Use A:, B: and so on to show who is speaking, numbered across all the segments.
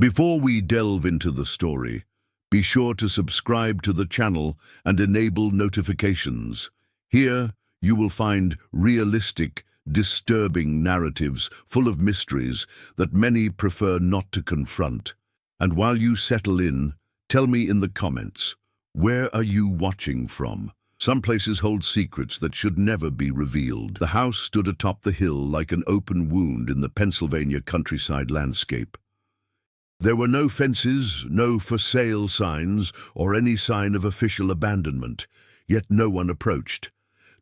A: Before we delve into the story, be sure to subscribe to the channel and enable notifications. Here, you will find realistic, disturbing narratives full of mysteries that many prefer not to confront. And while you settle in, tell me in the comments, where are you watching from? Some places hold secrets that should never be revealed. The house stood atop the hill like an open wound in the Pennsylvania countryside landscape. There were no fences, no for sale signs, or any sign of official abandonment, yet no one approached.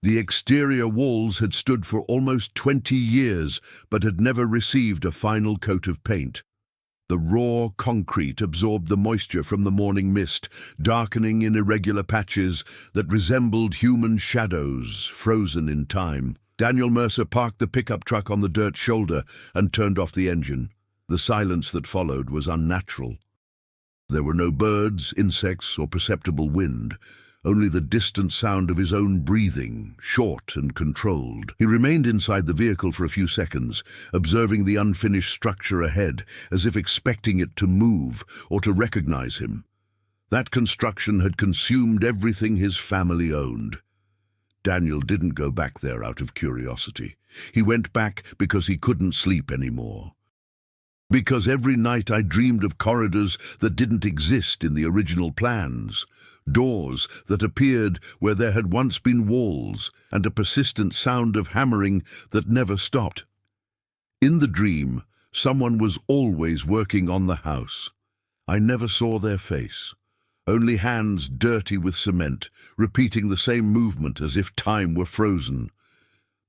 A: The exterior walls had stood for almost 20 years, but had never received a final coat of paint. The raw concrete absorbed the moisture from the morning mist, darkening in irregular patches that resembled human shadows, frozen in time. Daniel Mercer parked the pickup truck on the dirt shoulder and turned off the engine. The silence that followed was unnatural. There were no birds, insects, or perceptible wind, only the distant sound of his own breathing, short and controlled. He remained inside the vehicle for a few seconds, observing the unfinished structure ahead, as if expecting it to move or to recognize him. That construction had consumed everything his family owned. Daniel didn't go back there out of curiosity. He went back because he couldn't sleep anymore. Because every night I dreamed of corridors that didn't exist in the original plans, doors that appeared where there had once been walls, and a persistent sound of hammering that never stopped. In the dream, someone was always working on the house. I never saw their face, only hands dirty with cement, repeating the same movement as if time were frozen.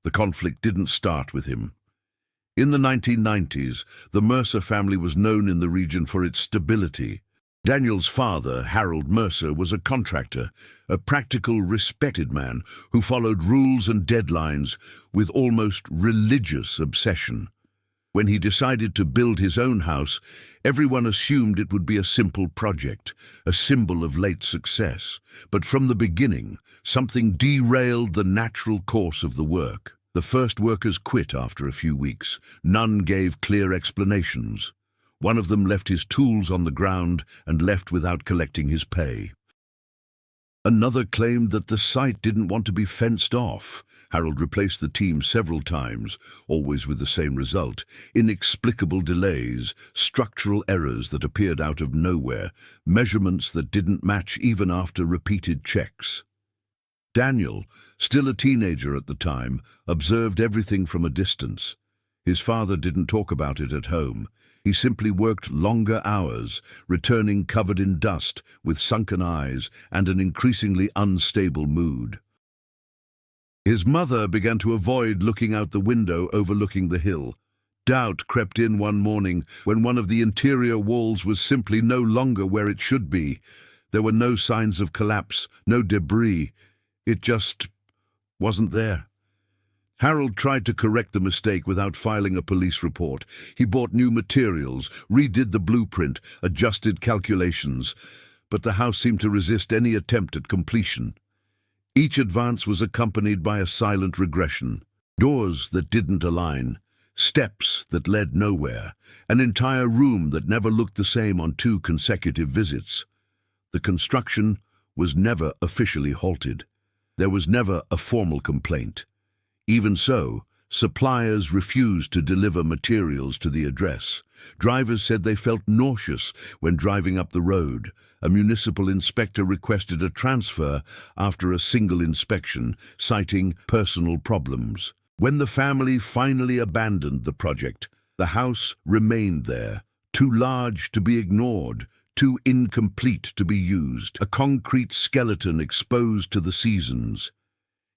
A: The conflict didn't start with him. In the 1990s, the Mercer family was known in the region for its stability. Daniel's father, Harold Mercer, was a contractor, a practical, respected man who followed rules and deadlines with almost religious obsession. When he decided to build his own house, everyone assumed it would be a simple project, a symbol of late success. But from the beginning, something derailed the natural course of the work. The first workers quit after a few weeks. None gave clear explanations. One of them left his tools on the ground and left without collecting his pay. Another claimed that the site didn't want to be fenced off. Harold replaced the team several times, always with the same result: inexplicable delays, structural errors that appeared out of nowhere, measurements that didn't match even after repeated checks. Daniel, still a teenager at the time, observed everything from a distance. His father didn't talk about it at home. He simply worked longer hours, returning covered in dust, with sunken eyes and an increasingly unstable mood. His mother began to avoid looking out the window overlooking the hill. Doubt crept in one morning when one of the interior walls was simply no longer where it should be. There were no signs of collapse, no debris. It just wasn't there. Harold tried to correct the mistake without filing a police report. He bought new materials, redid the blueprint, adjusted calculations, but the house seemed to resist any attempt at completion. Each advance was accompanied by a silent regression. Doors that didn't align, steps that led nowhere, an entire room that never looked the same on 2 consecutive visits. The construction was never officially halted. There was never a formal complaint. Even so, suppliers refused to deliver materials to the address. Drivers said they felt nauseous when driving up the road. A municipal inspector requested a transfer after a single inspection, citing personal problems. When the family finally abandoned the project, the house remained there, too large to be ignored, too incomplete to be used, a concrete skeleton exposed to the seasons.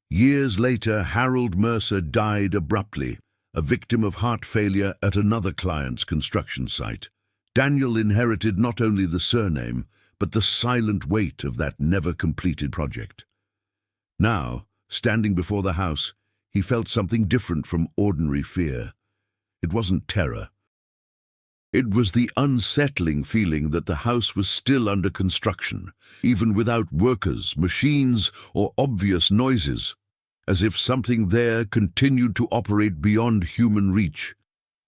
A: Years later, Harold Mercer died abruptly, a victim of heart failure at another client's construction site. Daniel inherited not only the surname, but the silent weight of that never-completed project. Now, standing before the house, he felt something different from ordinary fear. It wasn't terror. It was the unsettling feeling that the house was still under construction, even without workers, machines, or obvious noises, as if something there continued to operate beyond human reach.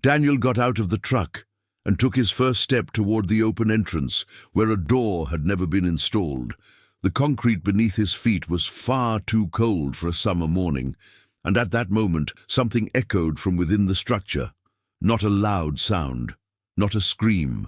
A: Daniel got out of the truck and took his first step toward the open entrance, where a door had never been installed. The concrete beneath his feet was far too cold for a summer morning, and at that moment something echoed from within the structure. Not a loud sound, not a scream,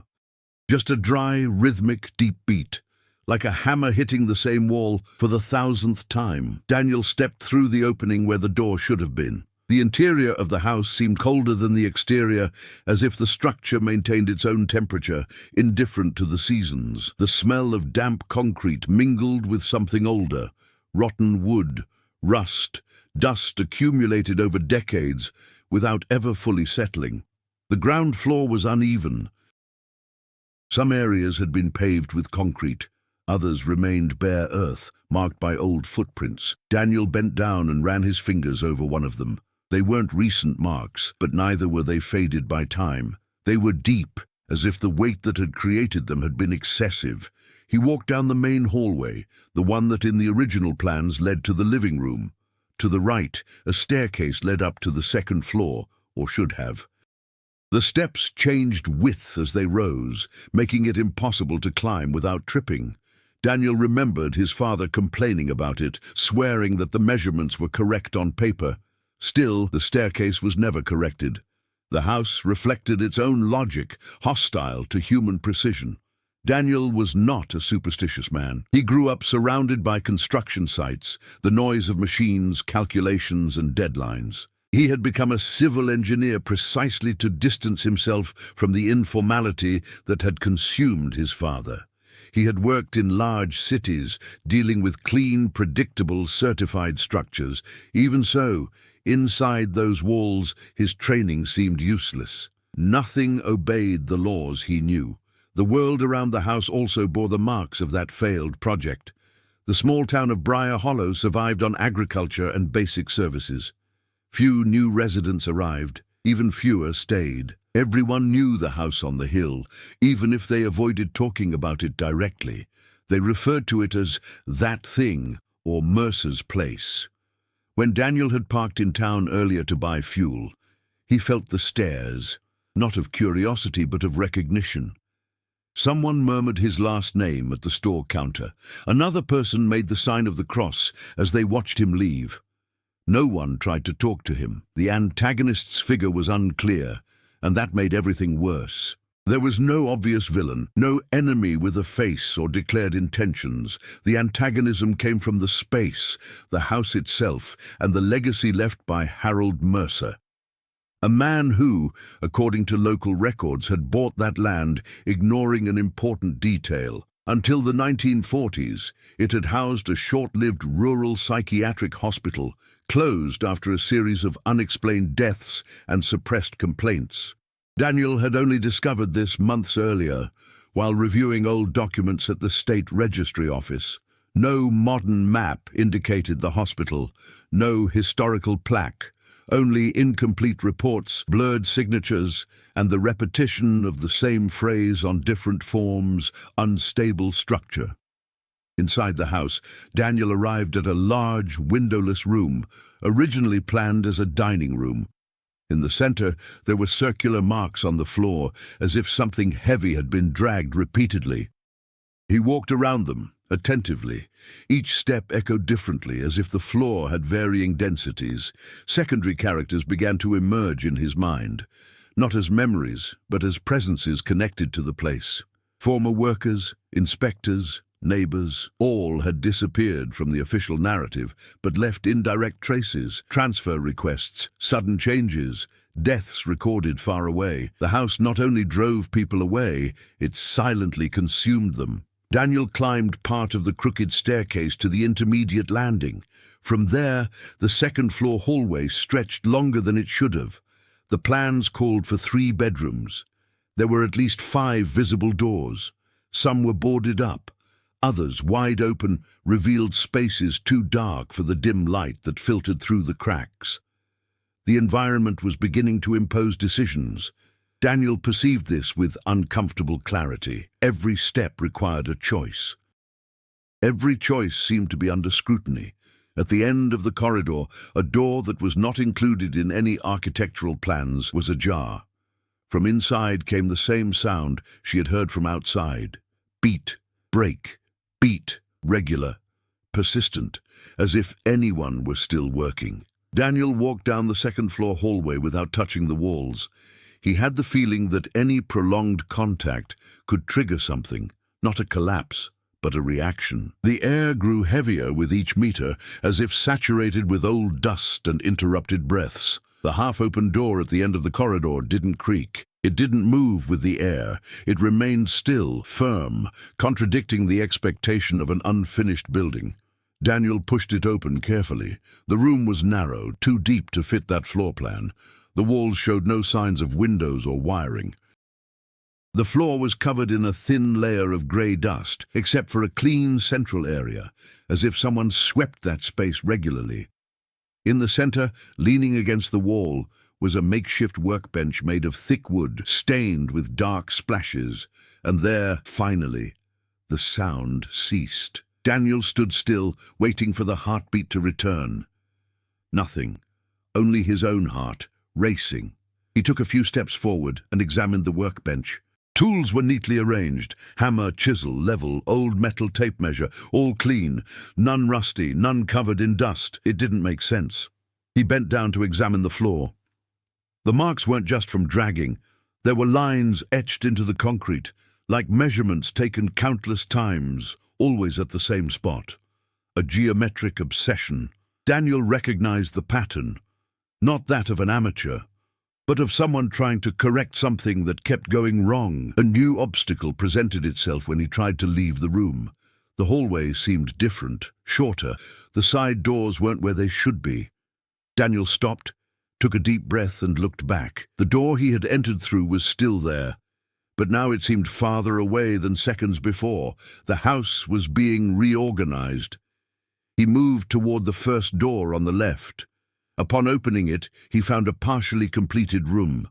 A: just a dry, rhythmic, deep beat, like a hammer hitting the same wall for the 1,000th time. Daniel stepped through the opening where the door should have been. The interior of the house seemed colder than the exterior, as if the structure maintained its own temperature, indifferent to the seasons. The smell of damp concrete mingled with something older, rotten wood, rust, dust accumulated over decades without ever fully settling. The ground floor was uneven. Some areas had been paved with concrete. Others remained bare earth, marked by old footprints. Daniel bent down and ran his fingers over one of them. They weren't recent marks, but neither were they faded by time. They were deep, as if the weight that had created them had been excessive. He walked down the main hallway, the one that in the original plans led to the living room. To the right, a staircase led up to the second floor, or should have. The steps changed width as they rose, making it impossible to climb without tripping. Daniel remembered his father complaining about it, swearing that the measurements were correct on paper. Still, the staircase was never corrected. The house reflected its own logic, hostile to human precision. Daniel was not a superstitious man. He grew up surrounded by construction sites, the noise of machines, calculations, and deadlines. He had become a civil engineer precisely to distance himself from the informality that had consumed his father. He had worked in large cities, dealing with clean, predictable, certified structures. Even so, inside those walls, his training seemed useless. Nothing obeyed the laws he knew. The world around the house also bore the marks of that failed project. The small town of Briar Hollow survived on agriculture and basic services. Few new residents arrived, even fewer stayed. Everyone knew the house on the hill, even if they avoided talking about it directly. They referred to it as that thing, or Mercer's place. When Daniel had parked in town earlier to buy fuel, he felt the stares, not of curiosity but of recognition. Someone murmured his last name at the store counter. Another person made the sign of the cross as they watched him leave. No one tried to talk to him. The antagonist's figure was unclear, and that made everything worse. There was no obvious villain, no enemy with a face or declared intentions. The antagonism came from the space, the house itself, and the legacy left by Harold Mercer. A man who, according to local records, had bought that land, ignoring an important detail. Until the 1940s, it had housed a short-lived rural psychiatric hospital, closed after a series of unexplained deaths and suppressed complaints. Daniel had only discovered this months earlier, while reviewing old documents at the state registry office. No modern map indicated the hospital, no historical plaque, only incomplete reports, blurred signatures, and the repetition of the same phrase on different forms, unstable structure. Inside the house, Daniel arrived at a large, windowless room, originally planned as a dining room. In the center, there were circular marks on the floor, as if something heavy had been dragged repeatedly. He walked around them, attentively. Each step echoed differently, as if the floor had varying densities. Secondary characters began to emerge in his mind, not as memories, but as presences connected to the place. Former workers, inspectors, neighbors, all had disappeared from the official narrative, but left indirect traces, transfer requests, sudden changes, deaths recorded far away. The house not only drove people away, it silently consumed them. Daniel climbed part of the crooked staircase to the intermediate landing. From there, the second-floor hallway stretched longer than it should have. The plans called for 3 bedrooms. There were at least 5 visible doors. Some were boarded up. Others, wide open, revealed spaces too dark for the dim light that filtered through the cracks. The environment was beginning to impose decisions. Daniel perceived this with uncomfortable clarity. Every step required a choice. Every choice seemed to be under scrutiny. At the end of the corridor, a door that was not included in any architectural plans was ajar. From inside came the same sound she had heard from outside. Beat, break, beat, regular, persistent, as if anyone were still working. Daniel walked down the second-floor hallway without touching the walls. He had the feeling that any prolonged contact could trigger something, not a collapse, but a reaction. The air grew heavier with each meter, as if saturated with old dust and interrupted breaths. The half-open door at the end of the corridor didn't creak. It didn't move with the air. It remained still, firm, contradicting the expectation of an unfinished building. Daniel pushed it open carefully. The room was narrow, too deep to fit that floor plan. The walls showed no signs of windows or wiring. The floor was covered in a thin layer of grey dust, except for a clean central area, as if someone swept that space regularly. In the center, leaning against the wall, was a makeshift workbench made of thick wood, stained with dark splashes, and there, finally, the sound ceased. Daniel stood still, waiting for the heartbeat to return. Nothing, only his own heart, racing. He took a few steps forward and examined the workbench. Tools were neatly arranged: hammer, chisel, level, old metal tape measure, all clean, none rusty, none covered in dust. It didn't make sense. He bent down to examine the floor. The marks weren't just from dragging. There were lines etched into the concrete, like measurements taken countless times, always at the same spot. A geometric obsession. Daniel recognized the pattern, not that of an amateur, but of someone trying to correct something that kept going wrong. A new obstacle presented itself when he tried to leave the room. The hallway seemed different, shorter. The side doors weren't where they should be. Daniel stopped, took a deep breath and looked back. The door he had entered through was still there, but now it seemed farther away than seconds before. The house was being reorganized. He moved toward the first door on the left. Upon opening it, he found a partially completed room.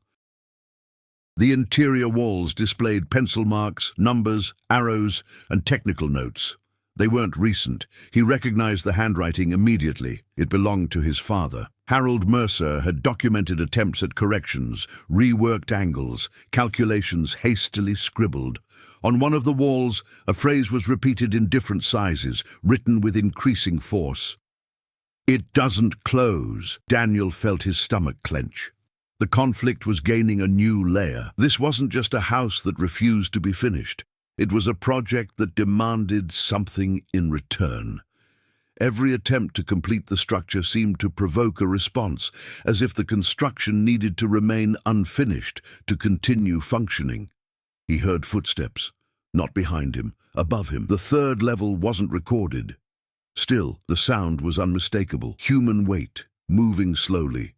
A: The interior walls displayed pencil marks, numbers, arrows, and technical notes. They weren't recent. He recognized the handwriting immediately. It belonged to his father. Harold Mercer had documented attempts at corrections, reworked angles, calculations hastily scribbled. On one of the walls, a phrase was repeated in different sizes, written with increasing force. "It doesn't close." Daniel felt his stomach clench. The conflict was gaining a new layer. This wasn't just a house that refused to be finished. It was a project that demanded something in return. Every attempt to complete the structure seemed to provoke a response, as if the construction needed to remain unfinished to continue functioning. He heard footsteps, not behind him, above him. The third level wasn't recorded. Still, the sound was unmistakable. Human weight, moving slowly.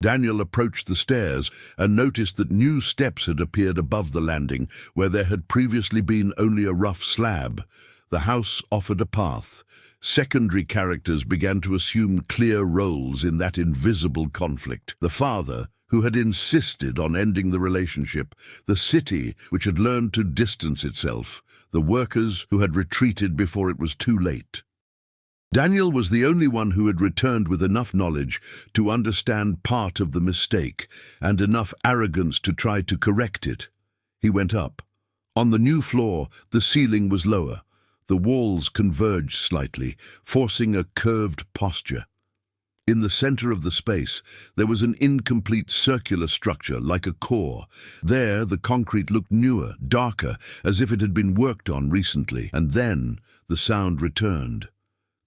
A: Daniel approached the stairs and noticed that new steps had appeared above the landing, where there had previously been only a rough slab. The house offered a path. Secondary characters began to assume clear roles in that invisible conflict. The father, who had insisted on ending the relationship, the city, which had learned to distance itself, the workers who had retreated before it was too late. Daniel was the only one who had returned with enough knowledge to understand part of the mistake and enough arrogance to try to correct it. He went up. On the new floor, the ceiling was lower. The walls converged slightly, forcing a curved posture. In the center of the space, there was an incomplete circular structure like a core. There, the concrete looked newer, darker, as if it had been worked on recently. And then the sound returned.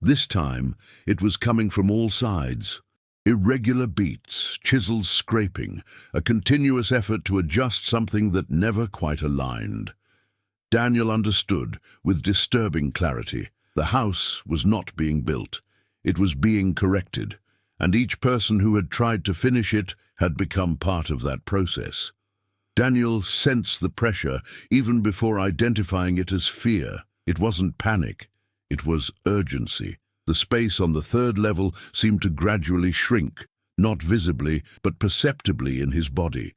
A: This time, it was coming from all sides. Irregular beats, chisels scraping, a continuous effort to adjust something that never quite aligned. Daniel understood with disturbing clarity. The house was not being built. It was being corrected, and each person who had tried to finish it had become part of that process. Daniel sensed the pressure even before identifying it as fear. It wasn't panic. It was urgency. The space on the third level seemed to gradually shrink, not visibly, but perceptibly in his body.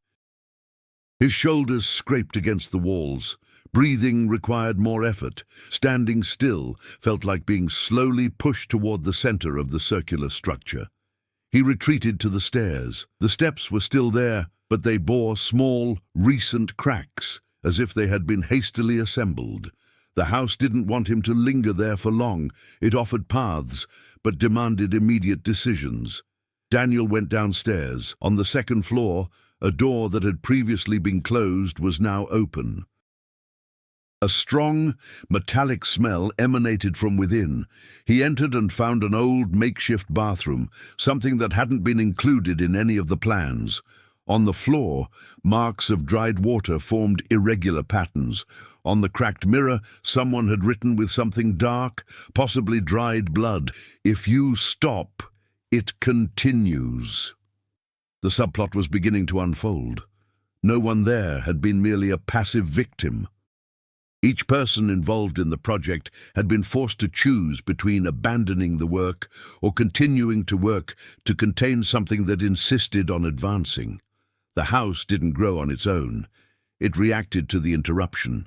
A: His shoulders scraped against the walls. Breathing required more effort. Standing still felt like being slowly pushed toward the center of the circular structure. He retreated to the stairs. The steps were still there, but they bore small, recent cracks, as if they had been hastily assembled. The house didn't want him to linger there for long. It offered paths, but demanded immediate decisions. Daniel went downstairs. On the second floor, a door that had previously been closed was now open. A strong, metallic smell emanated from within. He entered and found an old makeshift bathroom, something that hadn't been included in any of the plans. On the floor, marks of dried water formed irregular patterns. On the cracked mirror, someone had written with something dark, possibly dried blood, "If you stop, it continues." The subplot was beginning to unfold. No one there had been merely a passive victim. Each person involved in the project had been forced to choose between abandoning the work or continuing to work to contain something that insisted on advancing. The house didn't grow on its own. It reacted to the interruption.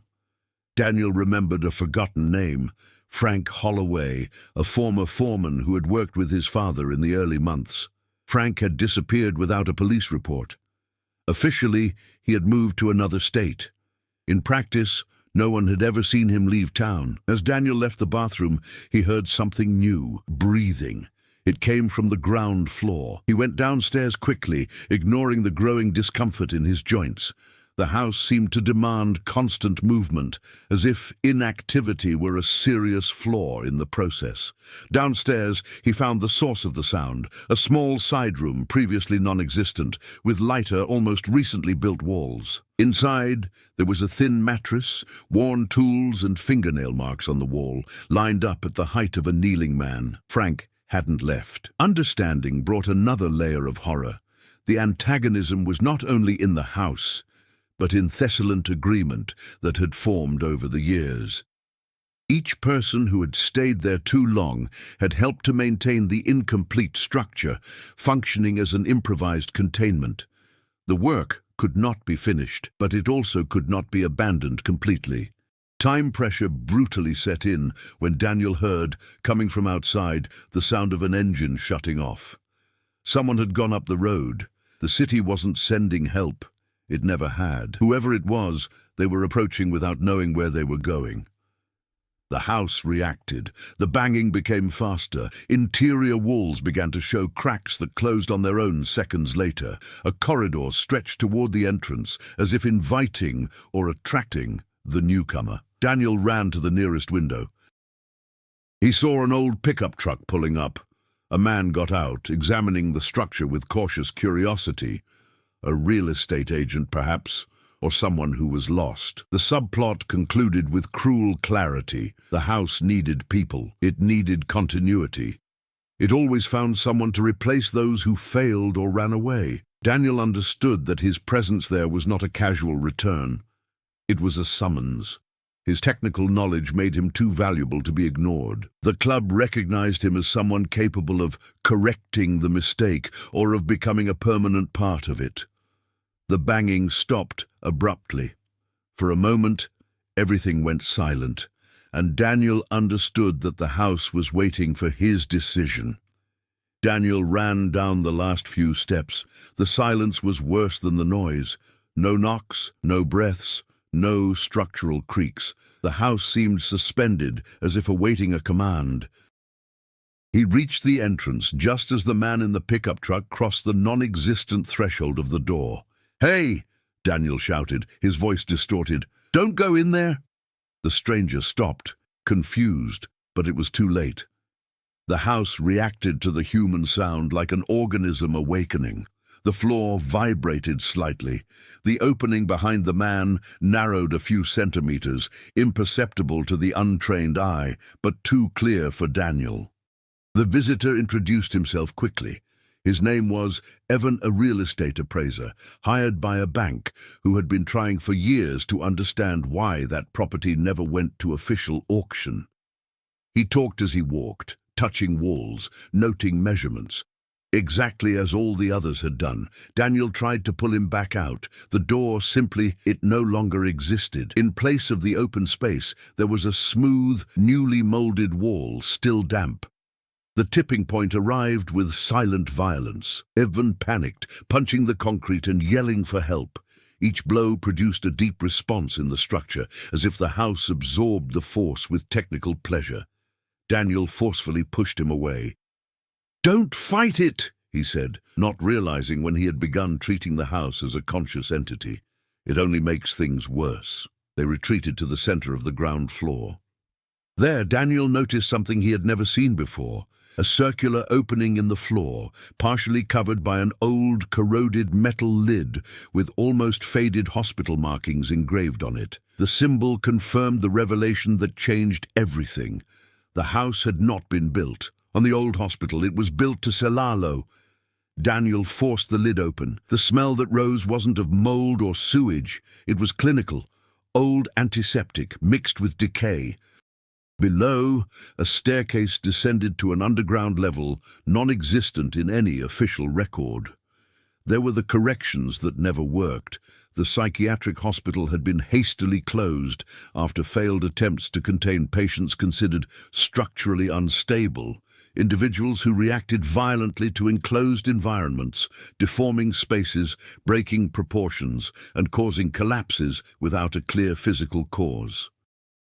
A: Daniel remembered a forgotten name, Frank Holloway, a former foreman who had worked with his father in the early months. Frank had disappeared without a police report. Officially, he had moved to another state. In practice, no one had ever seen him leave town. As Daniel left the bathroom, he heard something new, breathing. It came from the ground floor. He went downstairs quickly, ignoring the growing discomfort in his joints. The house seemed to demand constant movement, as if inactivity were a serious flaw in the process. Downstairs, he found the source of the sound, a small side room previously non-existent, with lighter, almost recently built walls. Inside, there was a thin mattress, worn tools and fingernail marks on the wall, lined up at the height of a kneeling man. Frank hadn't left. Understanding brought another layer of horror. The antagonism was not only in the house, but in Thessalon's agreement that had formed over the years. Each person who had stayed there too long had helped to maintain the incomplete structure, functioning as an improvised containment. The work could not be finished, but it also could not be abandoned completely. Time pressure brutally set in when Daniel heard, coming from outside, the sound of an engine shutting off. Someone had gone up the road. The city wasn't sending help. It never had. Whoever it was, they were approaching without knowing where they were going. The house reacted. The banging became faster. Interior walls began to show cracks that closed on their own seconds later. A corridor stretched toward the entrance, as if inviting or attracting the newcomer. Daniel ran to the nearest window. He saw an old pickup truck pulling up. A man got out, examining the structure with cautious curiosity. A real estate agent, perhaps, or someone who was lost. The subplot concluded with cruel clarity. The house needed people. It needed continuity. It always found someone to replace those who failed or ran away. Daniel understood that his presence there was not a casual return. It was a summons. His technical knowledge made him too valuable to be ignored. The club recognized him as someone capable of correcting the mistake or of becoming a permanent part of it. The banging stopped abruptly. For a moment, everything went silent, and Daniel understood that the house was waiting for his decision. Daniel ran down the last few steps. The silence was worse than the noise. No knocks, no breaths, no structural creaks. The house seemed suspended, as if awaiting a command. He reached the entrance just as the man in the pickup truck crossed the non-existent threshold of the door. "Hey!" Daniel shouted, his voice distorted. "Don't go in there!" The stranger stopped, confused, but it was too late. The house reacted to the human sound like an organism awakening. The floor vibrated slightly. The opening behind the man narrowed a few centimeters, imperceptible to the untrained eye, but too clear for Daniel. The visitor introduced himself quickly. His name was Evan, a real estate appraiser, hired by a bank who had been trying for years to understand why that property never went to official auction. He talked as he walked, touching walls, noting measurements. Exactly as all the others had done, Daniel tried to pull him back out. The door it no longer existed. In place of the open space, there was a smooth, newly molded wall, still damp. The tipping point arrived with silent violence. Evan panicked, punching the concrete and yelling for help. Each blow produced a deep response in the structure, as if the house absorbed the force with technical pleasure. Daniel forcefully pushed him away. "Don't fight it," he said, not realizing when he had begun treating the house as a conscious entity. "It only makes things worse." They retreated to the center of the ground floor. There, Daniel noticed something he had never seen before. A circular opening in the floor, partially covered by an old, corroded metal lid with almost faded hospital markings engraved on it. The symbol confirmed the revelation that changed everything. The house had not been built on the old hospital. It was built to Celalo. Daniel forced the lid open. The smell that rose wasn't of mold or sewage. It was clinical, old antiseptic mixed with decay. Below, a staircase descended to an underground level non-existent in any official record. There were the corrections that never worked. The psychiatric hospital had been hastily closed after failed attempts to contain patients considered structurally unstable, individuals who reacted violently to enclosed environments, deforming spaces, breaking proportions, and causing collapses without a clear physical cause.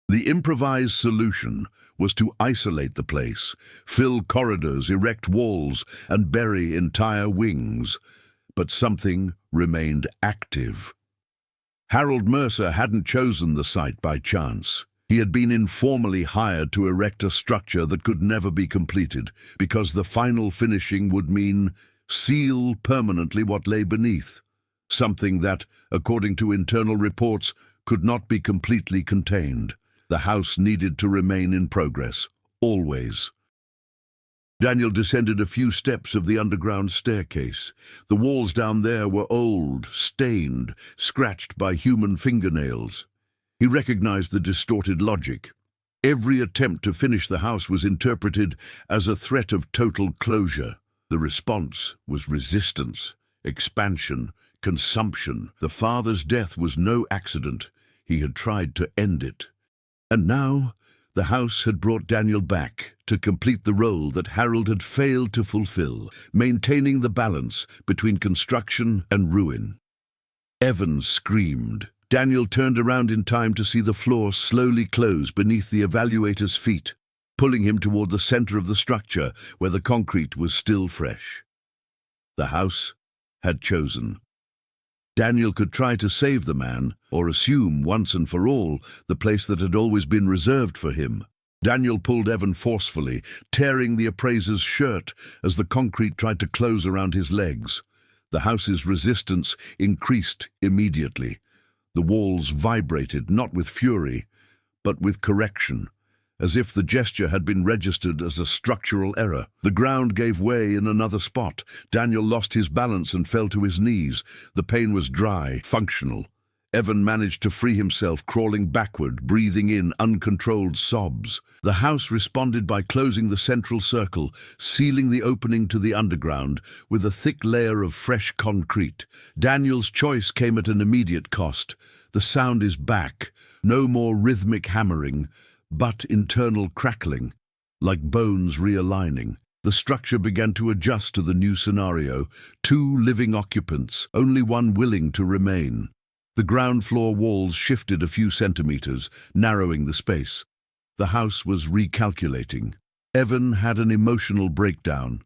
A: The improvised solution was to isolate the place, fill corridors, erect walls, and bury entire wings. But something remained active. Harold Mercer hadn't chosen the site by chance. He had been informally hired to erect a structure that could never be completed, because the final finishing would mean seal permanently what lay beneath, something that, according to internal reports, could not be completely contained. The house needed to remain in progress, always. Daniel descended a few steps of the underground staircase. The walls down there were old, stained, scratched by human fingernails. He recognized the distorted logic. Every attempt to finish the house was interpreted as a threat of total closure. The response was resistance, expansion, consumption. The father's death was no accident. He had tried to end it. And now, the house had brought Daniel back to complete the role that Harold had failed to fulfill, maintaining the balance between construction and ruin. Evan screamed. Daniel turned around in time to see the floor slowly close beneath the evaluator's feet, pulling him toward the center of the structure where the concrete was still fresh. The house had chosen. Daniel could try to save the man, or assume once and for all the place that had always been reserved for him. Daniel pulled Evan forcefully, tearing the appraiser's shirt as the concrete tried to close around his legs. The house's resistance increased immediately. The walls vibrated, not with fury, but with correction, as if the gesture had been registered as a structural error. The ground gave way in another spot. Daniel lost his balance and fell to his knees. The pain was dry, functional. Evan managed to free himself, crawling backward, breathing in uncontrolled sobs. The house responded by closing the central circle, sealing the opening to the underground with a thick layer of fresh concrete. Daniel's choice came at an immediate cost. The sound is back. No more rhythmic hammering, but internal crackling, like bones realigning. The structure began to adjust to the new scenario. 2 living occupants, only one willing to remain. The ground floor walls shifted a few centimeters, narrowing the space. The house was recalculating. Evan had an emotional breakdown.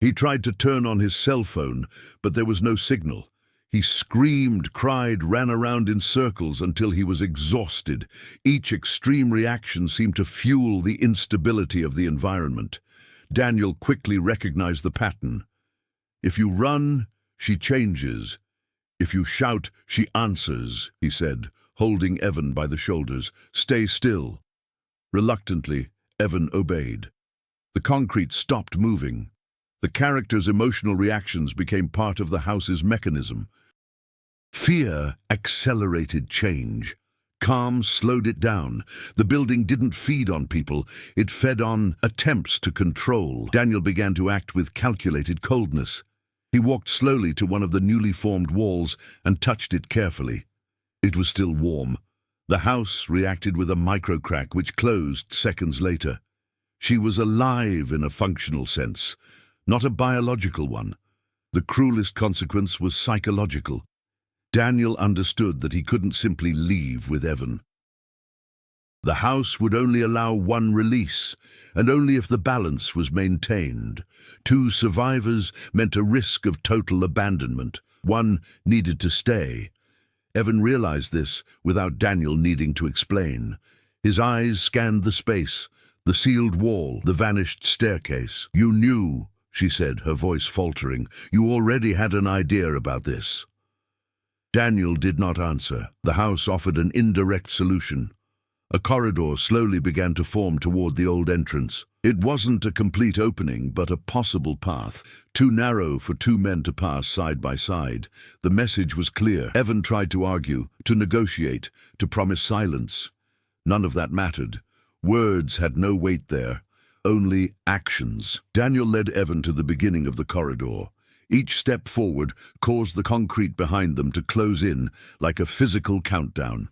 A: He tried to turn on his cell phone, but there was no signal. He screamed, cried, ran around in circles until he was exhausted. Each extreme reaction seemed to fuel the instability of the environment. Daniel quickly recognized the pattern. If you run, she changes. If you shout, she answers, he said, holding Evan by the shoulders. Stay still. Reluctantly, Evan obeyed. The concrete stopped moving. The character's emotional reactions became part of the house's mechanism. Fear accelerated change. Calm slowed it down. The building didn't feed on people. It fed on attempts to control. Daniel began to act with calculated coldness. He walked slowly to one of the newly formed walls and touched it carefully. It was still warm. The house reacted with a microcrack which closed seconds later. She was alive in a functional sense, not a biological one. The cruelest consequence was psychological. Daniel understood that he couldn't simply leave with Evan. The house would only allow one release, and only if the balance was maintained. 2 survivors meant a risk of total abandonment. 1 needed to stay. Evan realized this without Daniel needing to explain. His eyes scanned the space, the sealed wall, the vanished staircase. "You knew," she said, her voice faltering. "You already had an idea about this." Daniel did not answer. The house offered an indirect solution. A corridor slowly began to form toward the old entrance. It wasn't a complete opening, but a possible path, too narrow for 2 men to pass side by side. The message was clear. Evan tried to argue, to negotiate, to promise silence. None of that mattered. Words had no weight there, only actions. Daniel led Evan to the beginning of the corridor. Each step forward caused the concrete behind them to close in like a physical countdown.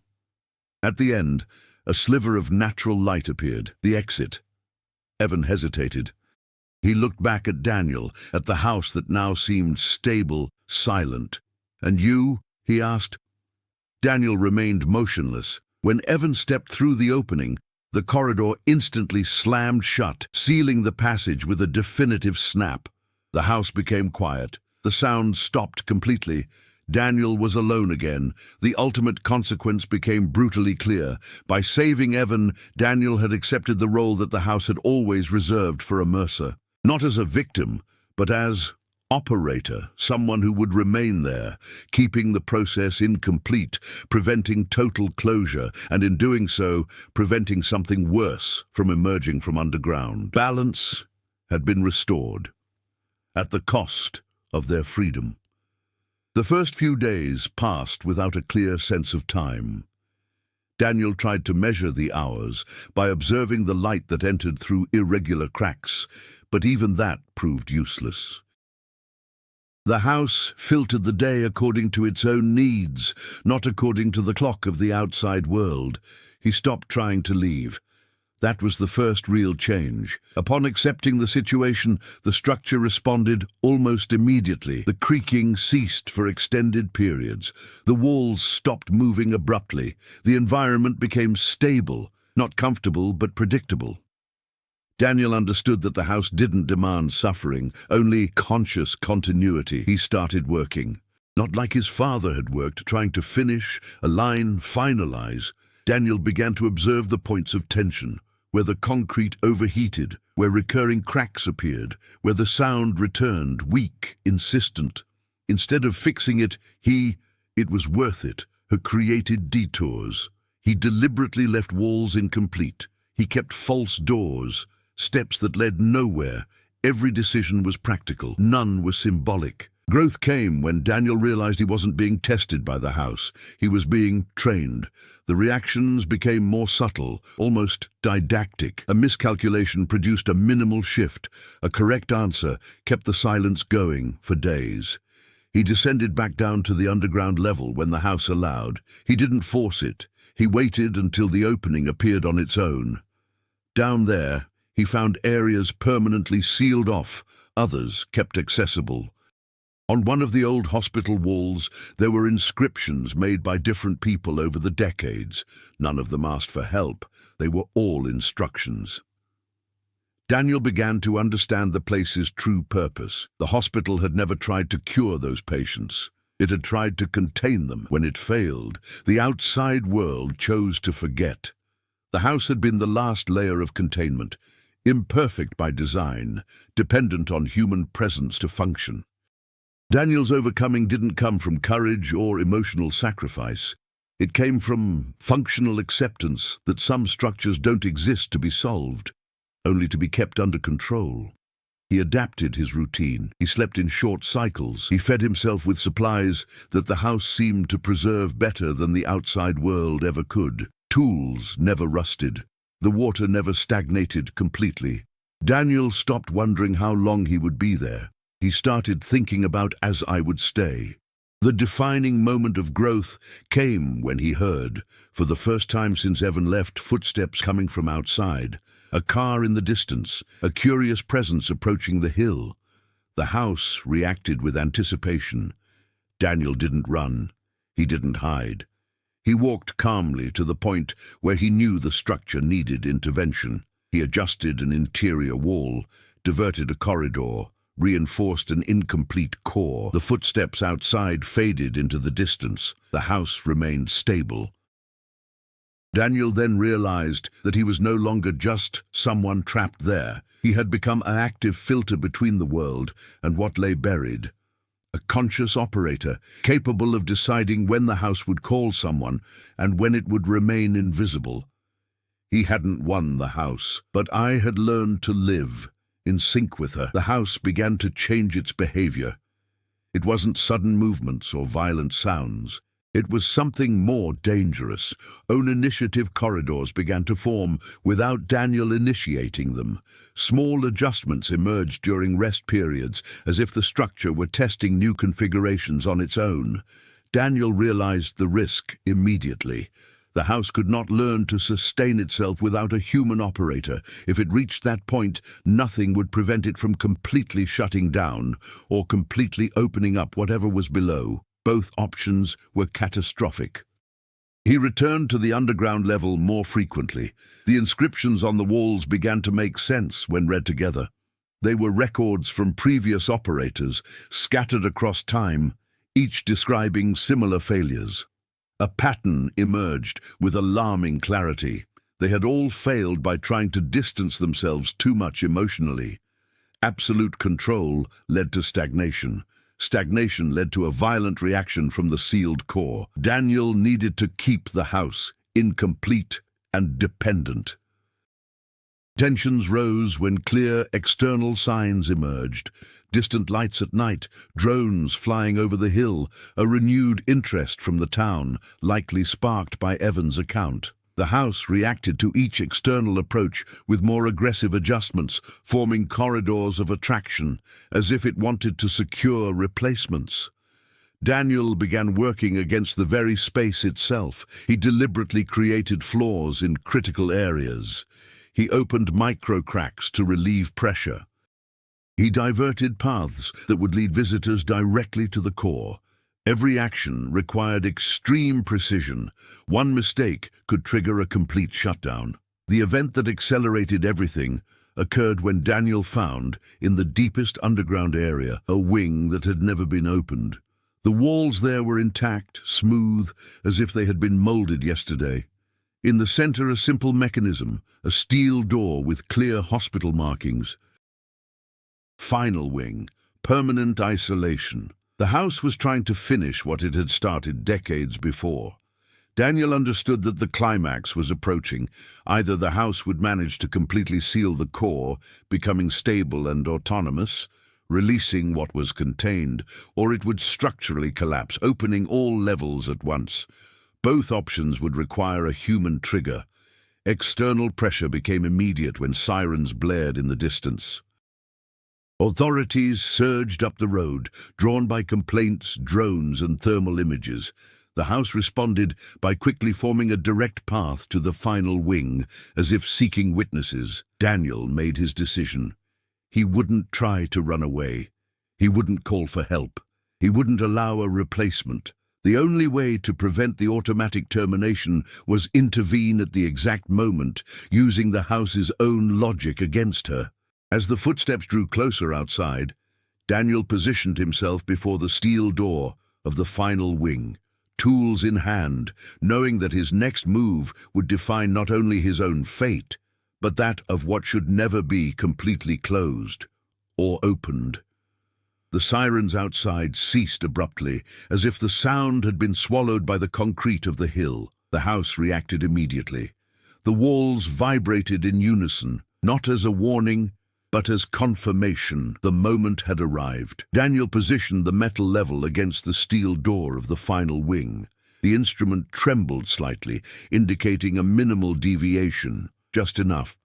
A: At the end, a sliver of natural light appeared, the exit. Evan hesitated. He looked back at Daniel, at the house that now seemed stable, silent. "And you?" he asked. Daniel remained motionless. When Evan stepped through the opening, the corridor instantly slammed shut, sealing the passage with a definitive snap. The house became quiet. The sound stopped completely. Daniel was alone again. The ultimate consequence became brutally clear. By saving Evan, Daniel had accepted the role that the house had always reserved for a Mercer. Not as a victim, but as operator, someone who would remain there, keeping the process incomplete, preventing total closure, and in doing so, preventing something worse from emerging from underground. Balance had been restored, at the cost of their freedom. The first few days passed without a clear sense of time. Daniel tried to measure the hours by observing the light that entered through irregular cracks, but even that proved useless. The house filtered the day according to its own needs, not according to the clock of the outside world. He stopped trying to leave. That was the first real change. Upon accepting the situation, the structure responded almost immediately. The creaking ceased for extended periods. The walls stopped moving abruptly. The environment became stable, not comfortable but predictable. Daniel understood that the house didn't demand suffering, only conscious continuity. He started working. Not like his father had worked, trying to finish, align, finalize. Daniel began to observe the points of tension, where the concrete overheated, where recurring cracks appeared, where the sound returned, weak, insistent. Instead of fixing it, it was worth it, created detours. He deliberately left walls incomplete. He kept false doors, steps that led nowhere. Every decision was practical, none was symbolic. Growth came when Daniel realized he wasn't being tested by the house. He was being trained. The reactions became more subtle, almost didactic. A miscalculation produced a minimal shift. A correct answer kept the silence going for days. He descended back down to the underground level when the house allowed. He didn't force it. He waited until the opening appeared on its own. Down there, he found areas permanently sealed off, others kept accessible. On one of the old hospital walls, there were inscriptions made by different people over the decades. None of them asked for help. They were all instructions. Daniel began to understand the place's true purpose. The hospital had never tried to cure those patients. It had tried to contain them. When it failed, the outside world chose to forget. The house had been the last layer of containment, imperfect by design, dependent on human presence to function. Daniel's overcoming didn't come from courage or emotional sacrifice. It came from functional acceptance that some structures don't exist to be solved, only to be kept under control. He adapted his routine. He slept in short cycles. He fed himself with supplies that the house seemed to preserve better than the outside world ever could. Tools never rusted. The water never stagnated completely. Daniel stopped wondering how long he would be there. He started thinking about as I would stay. The defining moment of growth came when he heard, for the first time since Evan left, footsteps coming from outside. A car in the distance, a curious presence approaching the hill. The house reacted with anticipation. Daniel didn't run. He didn't hide. He walked calmly to the point where he knew the structure needed intervention. He adjusted an interior wall, diverted a corridor, reinforced an incomplete core. The footsteps outside faded into the distance. The house remained stable. Daniel then realized that he was no longer just someone trapped there. He had become an active filter between the world and what lay buried. A conscious operator, capable of deciding when the house would call someone and when it would remain invisible. He hadn't won the house, but I had learned to live in sync with her. The house began to change its behavior. It wasn't sudden movements or violent sounds. It was something more dangerous. Own initiative corridors began to form without Daniel initiating them. Small adjustments emerged during rest periods, as if the structure were testing new configurations on its own. Daniel realized the risk immediately. The house could not learn to sustain itself without a human operator. If it reached that point, nothing would prevent it from completely shutting down or completely opening up whatever was below. Both options were catastrophic. He returned to the underground level more frequently. The inscriptions on the walls began to make sense when read together. They were records from previous operators, scattered across time, each describing similar failures. A pattern emerged with alarming clarity. They had all failed by trying to distance themselves too much emotionally. Absolute control led to stagnation. Stagnation led to a violent reaction from the sealed core. Daniel needed to keep the house incomplete and dependent. Tensions rose when clear external signs emerged. Distant lights at night, drones flying over the hill, a renewed interest from the town, likely sparked by Evan's account. The house reacted to each external approach with more aggressive adjustments, forming corridors of attraction, as if it wanted to secure replacements. Daniel began working against the very space itself. He deliberately created flaws in critical areas. He opened micro cracks to relieve pressure. He diverted paths that would lead visitors directly to the core. Every action required extreme precision. One mistake could trigger a complete shutdown. The event that accelerated everything occurred when Daniel found, in the deepest underground area, a wing that had never been opened. The walls there were intact, smooth, as if they had been molded yesterday. In the center, a simple mechanism, a steel door with clear hospital markings. Final wing, permanent isolation. The house was trying to finish what it had started decades before. Daniel understood that the climax was approaching. Either the house would manage to completely seal the core, becoming stable and autonomous, releasing what was contained, or it would structurally collapse, opening all levels at once. Both options would require a human trigger. External pressure became immediate when sirens blared in the distance. Authorities surged up the road, drawn by complaints, drones, and thermal images. The house responded by quickly forming a direct path to the final wing, as if seeking witnesses. Daniel made his decision. He wouldn't try to run away. He wouldn't call for help. He wouldn't allow a replacement. The only way to prevent the automatic termination was intervene at the exact moment, using the house's own logic against her. As the footsteps drew closer outside, Daniel positioned himself before the steel door of the final wing, tools in hand, knowing that his next move would define not only his own fate, but that of what should never be completely closed or opened. The sirens outside ceased abruptly, as if the sound had been swallowed by the concrete of the hill. The house reacted immediately. The walls vibrated in unison, not as a warning, but as confirmation. The moment had arrived. Daniel positioned the metal level against the steel door of the final wing. The instrument trembled slightly, indicating a minimal deviation, just enough.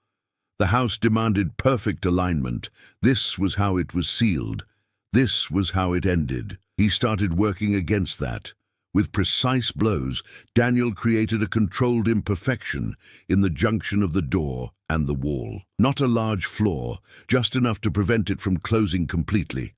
A: The house demanded perfect alignment. This was how it was sealed. This was how it ended. He started working against that. With precise blows, Daniel created a controlled imperfection in the junction of the door and the wall. Not a large flaw, just enough to prevent it from closing completely.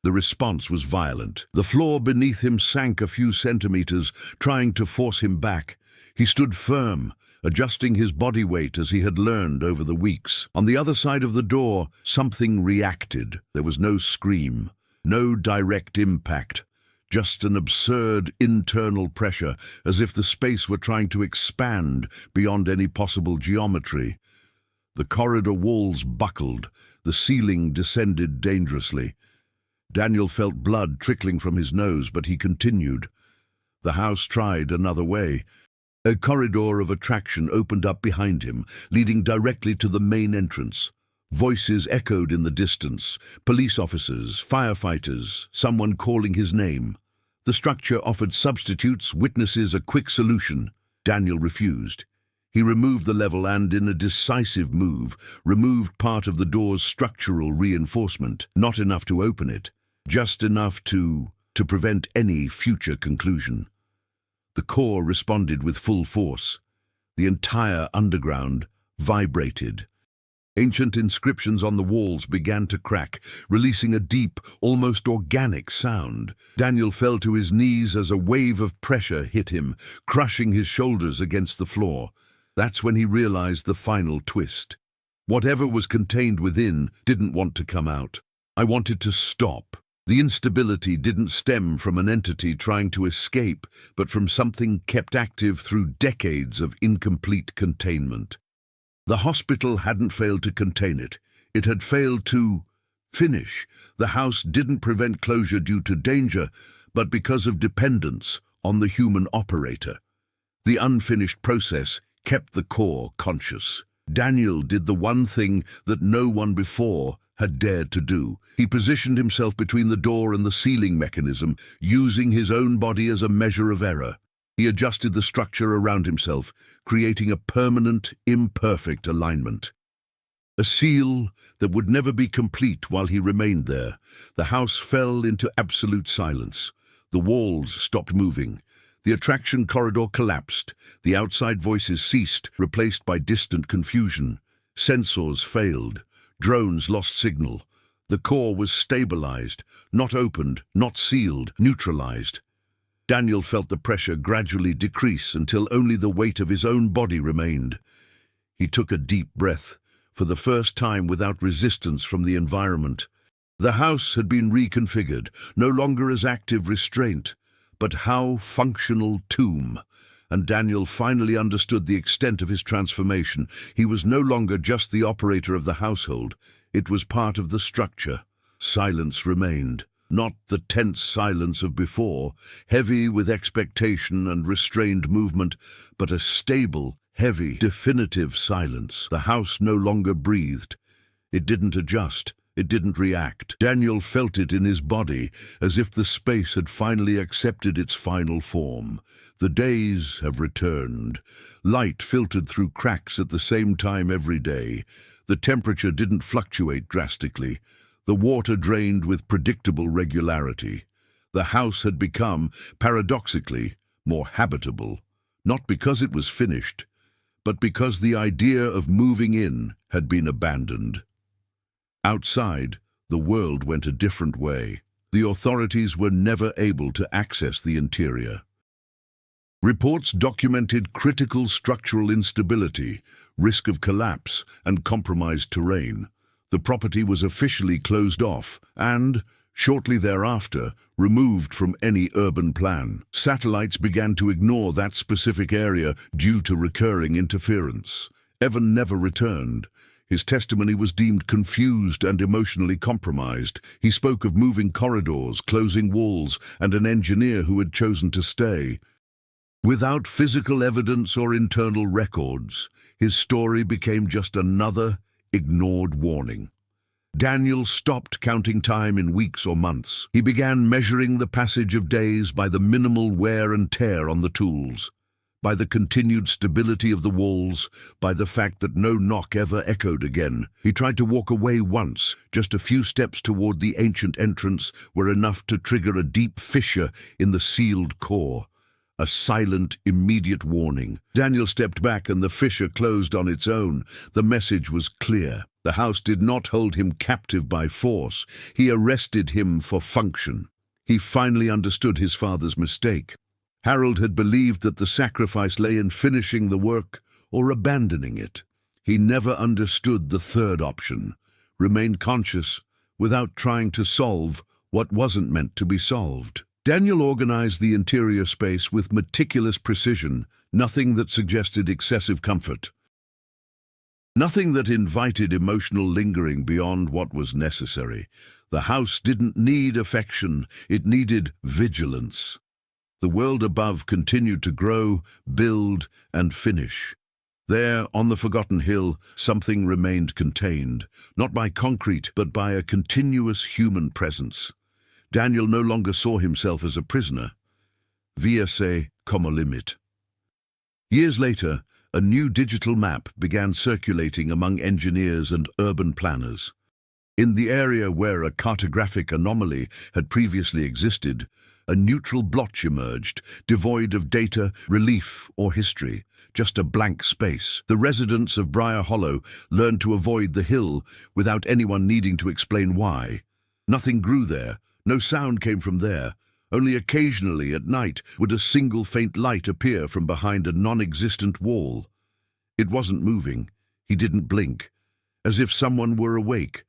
A: The response was violent. The floor beneath him sank a few centimeters, trying to force him back. He stood firm, adjusting his body weight as he had learned over the weeks. On the other side of the door, something reacted. There was no scream, no direct impact, just an absurd internal pressure, as if the space were trying to expand beyond any possible geometry. The corridor walls buckled, the ceiling descended dangerously. Daniel felt blood trickling from his nose, but he continued. The house tried another way. A corridor of attraction opened up behind him, leading directly to the main entrance. Voices echoed in the distance, police officers, firefighters, someone calling his name. The structure offered substitutes, witnesses, a quick solution. Daniel refused. He removed the level and, in a decisive move, removed part of the door's structural reinforcement. Not enough to open it, just enough to prevent any future conclusion. The core responded with full force. The entire underground vibrated. Ancient inscriptions on the walls began to crack, releasing a deep, almost organic sound. Daniel fell to his knees as a wave of pressure hit him, crushing his shoulders against the floor. That's when he realized the final twist. Whatever was contained within didn't want to come out. I wanted to stop. The instability didn't stem from an entity trying to escape, but from something kept active through decades of incomplete containment. The hospital hadn't failed to contain it. It had failed to finish. The house didn't prevent closure due to danger, but because of dependence on the human operator. The unfinished process kept the core conscious. Daniel did the one thing that no one before had dared to do. He positioned himself between the door and the sealing mechanism, using his own body as a measure of error. He adjusted the structure around himself, creating a permanent, imperfect alignment. A seal that would never be complete while he remained there. The house fell into absolute silence. The walls stopped moving. The attraction corridor collapsed. The outside voices ceased, replaced by distant confusion. Sensors failed. Drones lost signal. The core was stabilized, not opened, not sealed, neutralized. Daniel felt the pressure gradually decrease until only the weight of his own body remained. He took a deep breath, for the first time without resistance from the environment. The house had been reconfigured, no longer as active restraint, but how functional tomb. And Daniel finally understood the extent of his transformation. He was no longer just the operator of the household. It was part of the structure. Silence remained. Not the tense silence of before, heavy with expectation and restrained movement, but a stable, heavy, definitive silence. The house no longer breathed. It didn't adjust. It didn't react. Daniel felt it in his body, as if the space had finally accepted its final form. The days have returned. Light filtered through cracks at the same time every day. The temperature didn't fluctuate drastically. The water drained with predictable regularity. The house had become, paradoxically, more habitable, not because it was finished, but because the idea of moving in had been abandoned. Outside, the world went a different way. The authorities were never able to access the interior. Reports documented critical structural instability, risk of collapse, and compromised terrain. The property was officially closed off and, shortly thereafter, removed from any urban plan. Satellites began to ignore that specific area due to recurring interference. Evan never returned. His testimony was deemed confused and emotionally compromised. He spoke of moving corridors, closing walls, and an engineer who had chosen to stay. Without physical evidence or internal records, his story became just another ignored warning. Daniel stopped counting time in weeks or months. He began measuring the passage of days by the minimal wear and tear on the tools, by the continued stability of the walls, by the fact that no knock ever echoed again. He tried to walk away once. Just a few steps toward the ancient entrance were enough to trigger a deep fissure in the sealed core. a silent, immediate warning. Daniel stepped back and the fissure closed on its own. The message was clear. The house did not hold him captive by force. He arrested him for function. He finally understood his father's mistake. Harold had believed that the sacrifice lay in finishing the work or abandoning it. He never understood the third option: remain conscious without trying to solve what wasn't meant to be solved. Daniel organized the interior space with meticulous precision, nothing that suggested excessive comfort. Nothing that invited emotional lingering beyond what was necessary. The house didn't need affection, it needed vigilance. The world above continued to grow, build, and finish. There, on the forgotten hill, something remained contained, not by concrete, but by a continuous human presence. Daniel no longer saw himself as a prisoner. Via se como limit. Years later, a new digital map began circulating among engineers and urban planners. In the area where a cartographic anomaly had previously existed, a neutral blotch emerged, devoid of data, relief, or history, just a blank space. The residents of Briar Hollow learned to avoid the hill without anyone needing to explain why. Nothing grew there, no sound came from there. Only occasionally at night would a single faint light appear from behind a non-existent wall. It wasn't moving. He didn't blink, as if someone were awake,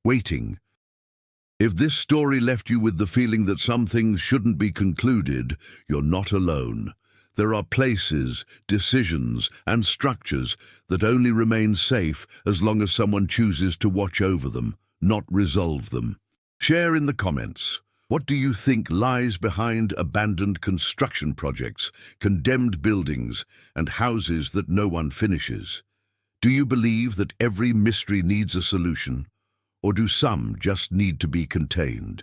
A: waiting. If this story left you with the feeling that some things shouldn't be concluded, you're not alone. There are places, decisions, and structures that only remain safe as long as someone chooses to watch over them, not resolve them. Share in the comments. What do you think lies behind abandoned construction projects, condemned buildings, and houses that no one finishes? Do you believe that every mystery needs a solution, or do some just need to be contained?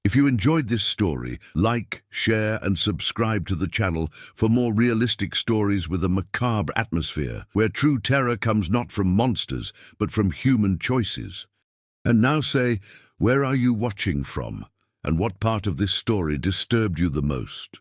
A: If you enjoyed this story, like, share, and subscribe to the channel for more realistic stories with a macabre atmosphere, where true terror comes not from monsters, but from human choices. And now say, where are you watching from? And what part of this story disturbed you the most?